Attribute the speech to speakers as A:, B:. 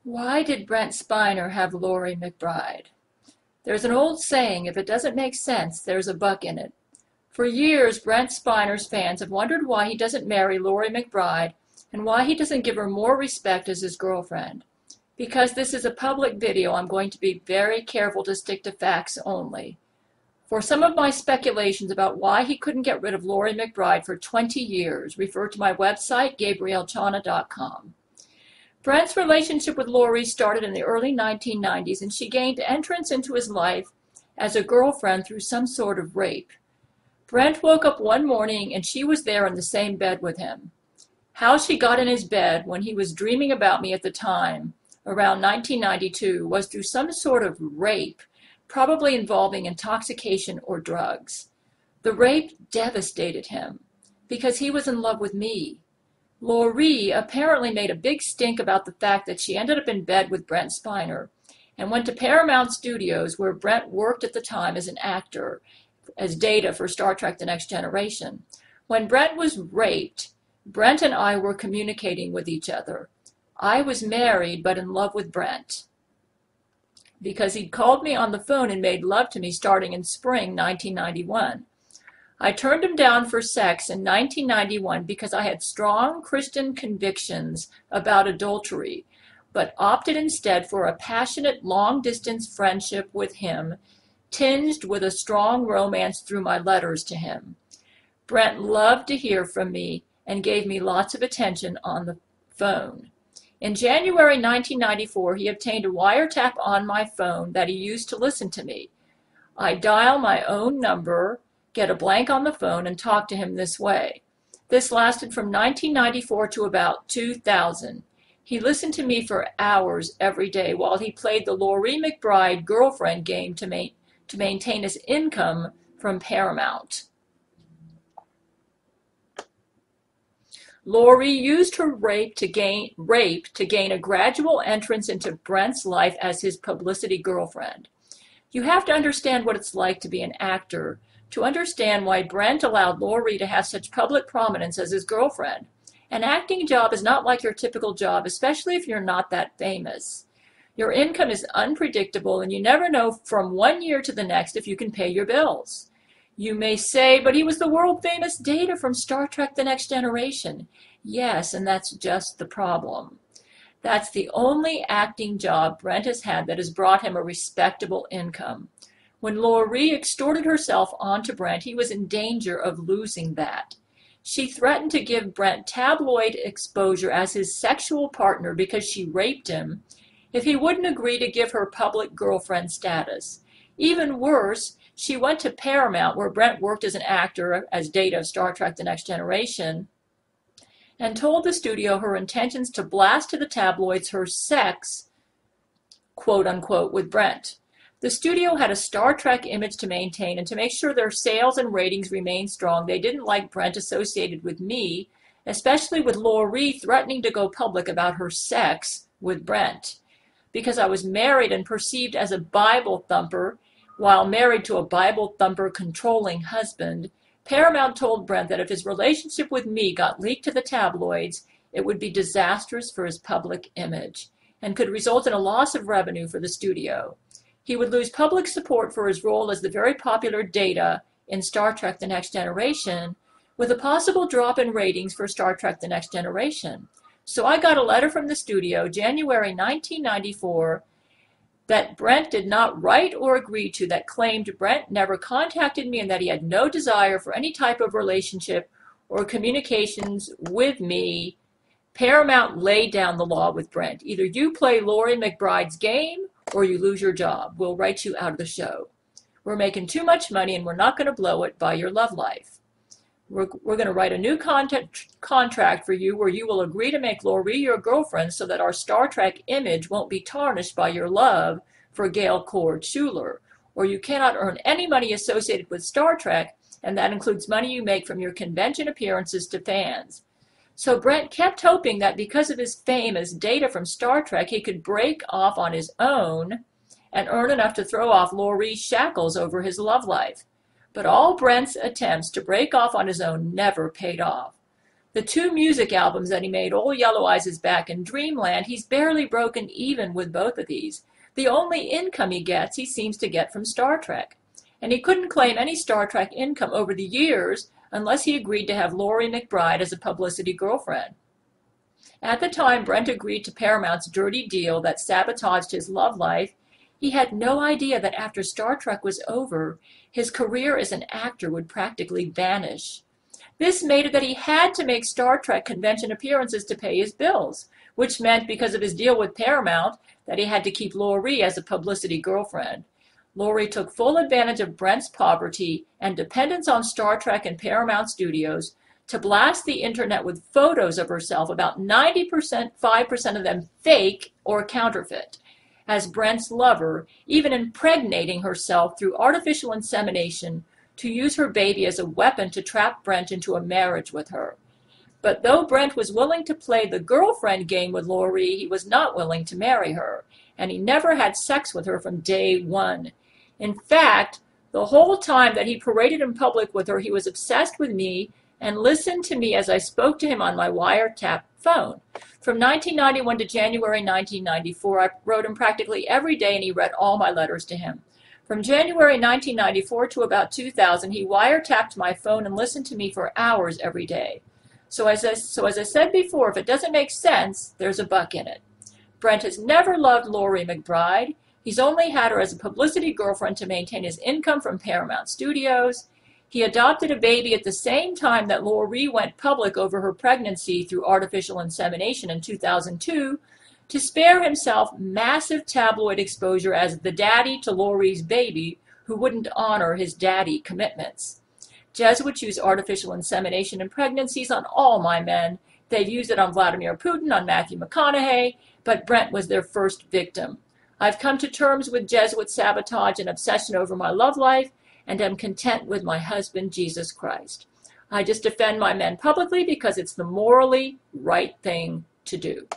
A: Why did Brent Spiner have Loree McBride? There's an old saying, if it doesn't make sense, there's a buck in it. For years, Brent Spiner's fans have wondered why he doesn't marry Loree McBride and why he doesn't give her more respect as his girlfriend. Because this is a public video, I'm going to be very careful to stick to facts only. For some of my speculations about why he couldn't get rid of Loree McBride for 20 years, refer to my website, GabrielleChana.com. Brent's relationship with Loree started in the early 1990s, and she gained entrance into his life as a girlfriend through some sort of rape. Brent woke up one morning and she was there in the same bed with him. How she got in his bed when he was dreaming about me at the time, around 1992, was through some sort of rape, probably involving intoxication or drugs. The rape devastated him because he was in love with me. Loree apparently made a big stink about the fact that she ended up in bed with Brent Spiner and went to Paramount Studios, where Brent worked at the time as an actor, as Data for Star Trek The Next Generation. When Brent was raped, Brent and I were communicating with each other. I was married but in love with Brent because he'd called me on the phone and made love to me starting in spring 1991. I turned him down for sex in 1991 because I had strong Christian convictions about adultery, but opted instead for a passionate long-distance friendship with him, tinged with a strong romance through my letters to him. Brent loved to hear from me and gave me lots of attention on the phone. In January 1994, he obtained a wiretap on my phone that he used to listen to me. I dial my own number, get a blank on the phone, and talk to him this way. This lasted from 1994 to about 2000. He listened to me for hours every day while he played the Loree McBride girlfriend game to maintain his income from Paramount. Loree used her rape to gain a gradual entrance into Brent's life as his publicity girlfriend. You have to understand what it's like to be an actor to understand why Brent allowed Loree to have such public prominence as his girlfriend. An acting job is not like your typical job, especially if you're not that famous. Your income is unpredictable, and you never know from one year to the next if you can pay your bills. You may say, but he was the world-famous Data from Star Trek The Next Generation. Yes, and that's just the problem. That's the only acting job Brent has had that has brought him a respectable income. When Loree extorted herself onto Brent, he was in danger of losing that. She threatened to give Brent tabloid exposure as his sexual partner because she raped him if he wouldn't agree to give her public girlfriend status. Even worse, she went to Paramount, where Brent worked as an actor as Data of Star Trek The Next Generation, and told the studio her intentions to blast to the tabloids her sex, quote unquote, with Brent. The studio had a Star Trek image to maintain, and to make sure their sales and ratings remained strong, they didn't like Brent associated with me, especially with Loree threatening to go public about her sex with Brent. Because I was married and perceived as a Bible thumper, while married to a Bible thumper controlling husband, Paramount told Brent that if his relationship with me got leaked to the tabloids, it would be disastrous for his public image and could result in a loss of revenue for the studio. He would lose public support for his role as the very popular Data in Star Trek The Next Generation, with a possible drop in ratings for Star Trek The Next Generation. So I got a letter from the studio, January 1994, that Brent did not write or agree to, that claimed Brent never contacted me and that he had no desire for any type of relationship or communications with me. Paramount laid down the law with Brent. Either you play Loree McBride's game or you lose your job. We'll write you out of the show. We're making too much money and we're not going to blow it by your love life. We're going to write a new contract for you where you will agree to make Loree your girlfriend so that our Star Trek image won't be tarnished by your love for Gail Schuler, or you cannot earn any money associated with Star Trek, and that includes money you make from your convention appearances to fans. So Brent kept hoping that because of his fame as Data from Star Trek, he could break off on his own and earn enough to throw off Loree's shackles over his love life. But all Brent's attempts to break off on his own never paid off. The 2 music albums that he made, Old Yellow Eyes Is Back and Dreamland, he's barely broken even with both of these. The only income he gets, he seems to get from Star Trek. And he couldn't claim any Star Trek income over the years unless he agreed to have Loree McBride as a publicity girlfriend. At the time Brent agreed to Paramount's dirty deal that sabotaged his love life, he had no idea that after Star Trek was over, his career as an actor would practically vanish. This made it that he had to make Star Trek convention appearances to pay his bills, which meant, because of his deal with Paramount, that he had to keep Loree as a publicity girlfriend. Loree took full advantage of Brent's poverty and dependence on Star Trek and Paramount Studios to blast the internet with photos of herself, about 5% of them fake or counterfeit, as Brent's lover, even impregnating herself through artificial insemination to use her baby as a weapon to trap Brent into a marriage with her. But though Brent was willing to play the girlfriend game with Loree, he was not willing to marry her, and he never had sex with her from day one. In fact, the whole time that he paraded in public with her, he was obsessed with me and listened to me as I spoke to him on my wiretap phone. From 1991 to January 1994, I wrote him practically every day, and he read all my letters to him. From January 1994 to about 2000, he wiretapped my phone and listened to me for hours every day. So as I said before, if it doesn't make sense, there's a buck in it. Brent has never loved Loree McBride. He's only had her as a publicity girlfriend to maintain his income from Paramount Studios. He adopted a baby at the same time that Loree went public over her pregnancy through artificial insemination in 2002 to spare himself massive tabloid exposure as the daddy to Loree's baby who wouldn't honor his daddy commitments. Jesuits use artificial insemination in pregnancies on all my men. They've used it on Vladimir Putin, on Matthew McConaughey, but Brent was their first victim. I've come to terms with Jesuit sabotage and obsession over my love life, and am content with my husband, Jesus Christ. I just defend my men publicly because it's the morally right thing to do.